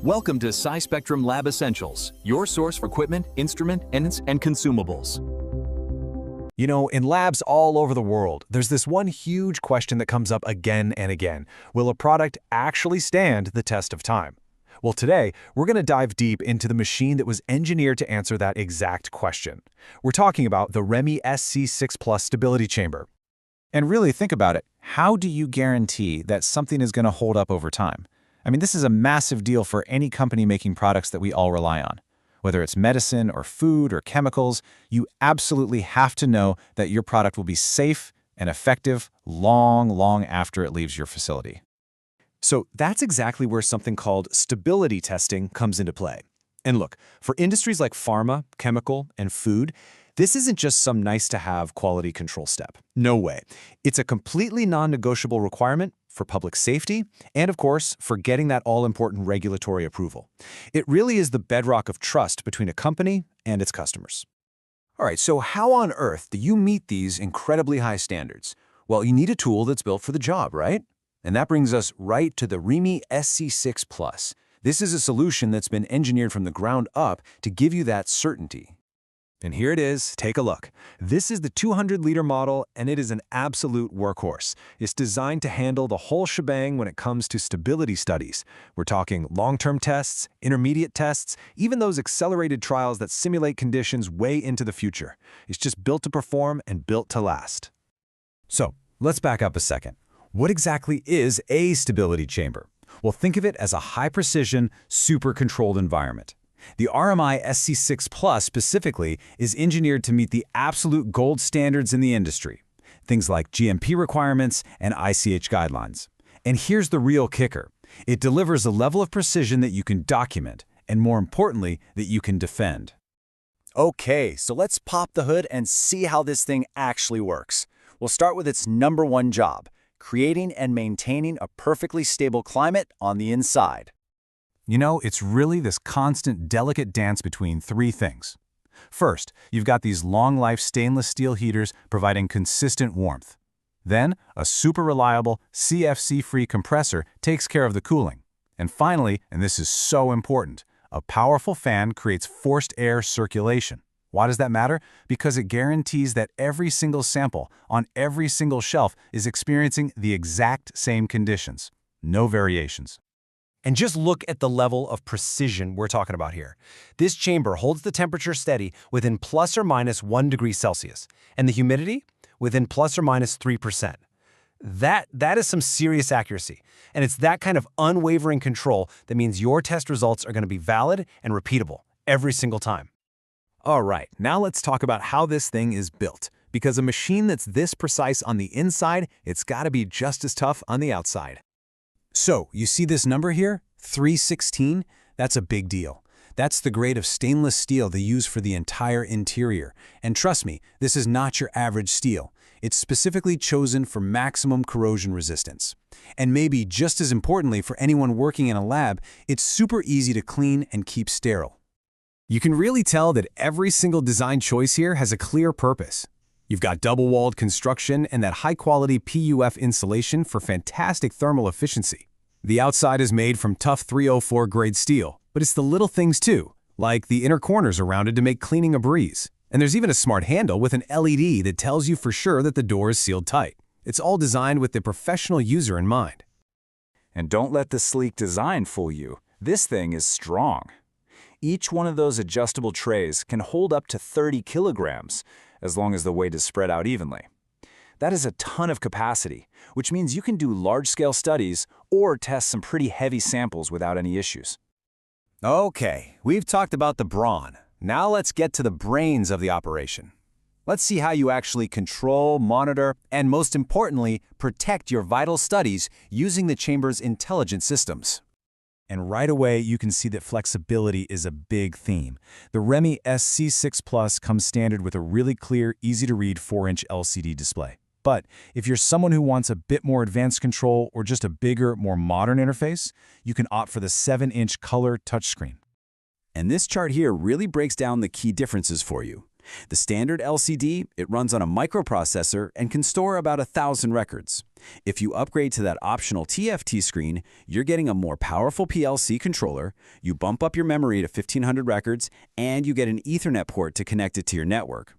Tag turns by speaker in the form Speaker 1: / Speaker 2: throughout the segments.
Speaker 1: Welcome to SciSpectrum Lab Essentials, your source for equipment, instrument, and consumables.
Speaker 2: You know, in labs all over the world, there's this one huge question that comes up again and again. Will a product actually stand the test of time? Well, today, we're going to dive deep into the machine that was engineered to answer that exact question. We're talking about the REMI SC-6 Plus stability chamber. And really, think about it. How do you guarantee that something is going to hold up over time? I mean, this is a massive deal for any company making products that we all rely on. Whether it's medicine or food or chemicals, you absolutely have to know that your product will be safe and effective long after it leaves your facility. So that's exactly where something called stability testing comes into play. And look, for industries like pharma, chemical, and food, this isn't just some nice-to-have quality control step. No way. It's a completely non-negotiable requirement for public safety and, of course, for getting that all-important regulatory approval. It really is the bedrock of trust between a company and its customers. All right, so how on earth do you meet these incredibly high standards? Well, you need a tool that's built for the job, right? And that brings us right to the REMI SC-6 Plus. This is a solution that's been engineered from the ground up to give you that certainty. And here it is, take a look. This is the 200-liter model, and it is an absolute workhorse. It's designed to handle the whole shebang when it comes to stability studies. We're talking long-term tests, intermediate tests, even those accelerated trials that simulate conditions way into the future. It's just built to perform and built to last. So, let's back up a second. What exactly is a stability chamber? Well, think of it as a high-precision, super-controlled environment. The REMI SC-6 Plus specifically is engineered to meet the absolute gold standards in the industry, things like GMP requirements and ICH guidelines. And here's the real kicker. It delivers a level of precision that you can document, and more importantly, that you can defend.
Speaker 3: Okay, so let's pop the hood and see how this thing actually works. We'll start with its number one job, creating and maintaining a perfectly stable climate on the inside.
Speaker 2: You know, it's really this constant, delicate dance between three things. First, you've got these long-life stainless steel heaters providing consistent warmth. Then, a super reliable, CFC-free compressor takes care of the cooling. And finally, and this is so important, a powerful fan creates forced air circulation. Why does that matter? Because it guarantees that every single sample on every single shelf is experiencing the exact same conditions. No variations.
Speaker 4: And just look at the level of precision we're talking about here. This chamber holds the temperature steady within plus or minus 1 degree Celsius, and the humidity within plus or minus 3%. That is some serious accuracy, and it's that kind of unwavering control that means your test results are going to be valid and repeatable every single time.
Speaker 2: All right, now let's talk about how this thing is built. Because a machine that's this precise on the inside, it's got to be just as tough on the outside. So, you see this number here, 316? That's a big deal. That's the grade of stainless steel they use for the entire interior. And trust me, this is not your average steel. It's specifically chosen for maximum corrosion resistance. And maybe just as importantly for anyone working in a lab, it's super easy to clean and keep sterile. You can really tell that every single design choice here has a clear purpose. You've got double-walled construction and that high-quality PUF insulation for fantastic thermal efficiency. The outside is made from tough 304 grade steel, but it's the little things too, like the inner corners are rounded to make cleaning a breeze. And there's even a smart handle with an LED that tells you for sure that the door is sealed tight. It's all designed with the professional user in mind.
Speaker 5: And don't let the sleek design fool you. This thing is strong. Each one of those adjustable trays can hold up to 30 kilograms, as long as the weight is spread out evenly. That is a ton of capacity, which means you can do large-scale studies or test some pretty heavy samples without any issues.
Speaker 3: Okay, we've talked about the brawn. Now let's get to the brains of the operation. Let's see how you actually control, monitor, and most importantly, protect your vital studies using the chamber's intelligent systems.
Speaker 2: And right away, you can see that flexibility is a big theme. The REMI SC-6 Plus comes standard with a really clear, easy-to-read 4-inch LCD display. But if you're someone who wants a bit more advanced control or just a bigger, more modern interface, you can opt for the 7-inch color touchscreen.
Speaker 3: And this chart here really breaks down the key differences for you. The standard LCD, it runs on a microprocessor and can store about 1,000 records. If you upgrade to that optional TFT screen, you're getting a more powerful PLC controller, you bump up your memory to 1,500 records, and you get an Ethernet port to connect it to your network.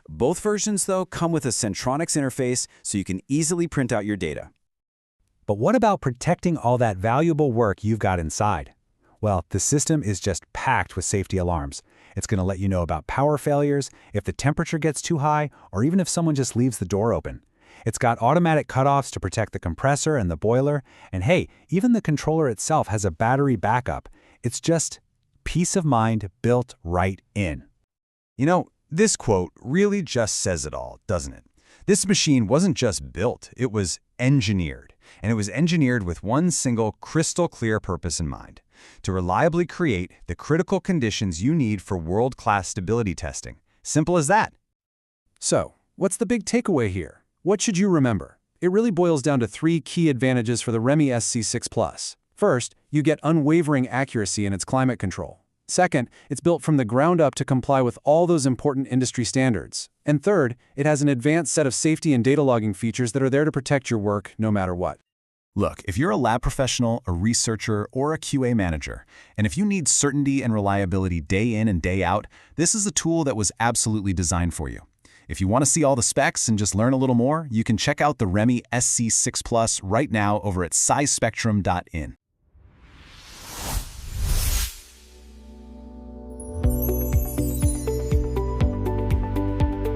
Speaker 3: Both versions, though, come with a Centronics interface so you can easily print out your data.
Speaker 2: But what about protecting all that valuable work you've got inside? Well, the system is just packed with safety alarms. It's going to let you know about power failures, if the temperature gets too high, or even if someone just leaves the door open. It's got automatic cutoffs to protect the compressor and the boiler, and hey, even the controller itself has a battery backup. It's just peace of mind built right in.
Speaker 3: You know, this quote really just says it all, doesn't it? This machine wasn't just built, it was engineered. And it was engineered with one single crystal clear purpose in mind: to reliably create the critical conditions you need for world-class stability testing. Simple as that.
Speaker 4: So, what's the big takeaway here? What should you remember? It really boils down to 3 key advantages for the REMI SC-6 First, you get unwavering accuracy in its climate control. Second, it's built from the ground up to comply with all those important industry standards. And third, it has an advanced set of safety and data logging features that are there to protect your work no matter what.
Speaker 2: Look, if you're a lab professional, a researcher, or a QA manager, and if you need certainty and reliability day in and day out, this is a tool that was absolutely designed for you. If you want to see all the specs and just learn a little more, you can check out the REMI SC6 Plus right now over at SciSpectrum.in.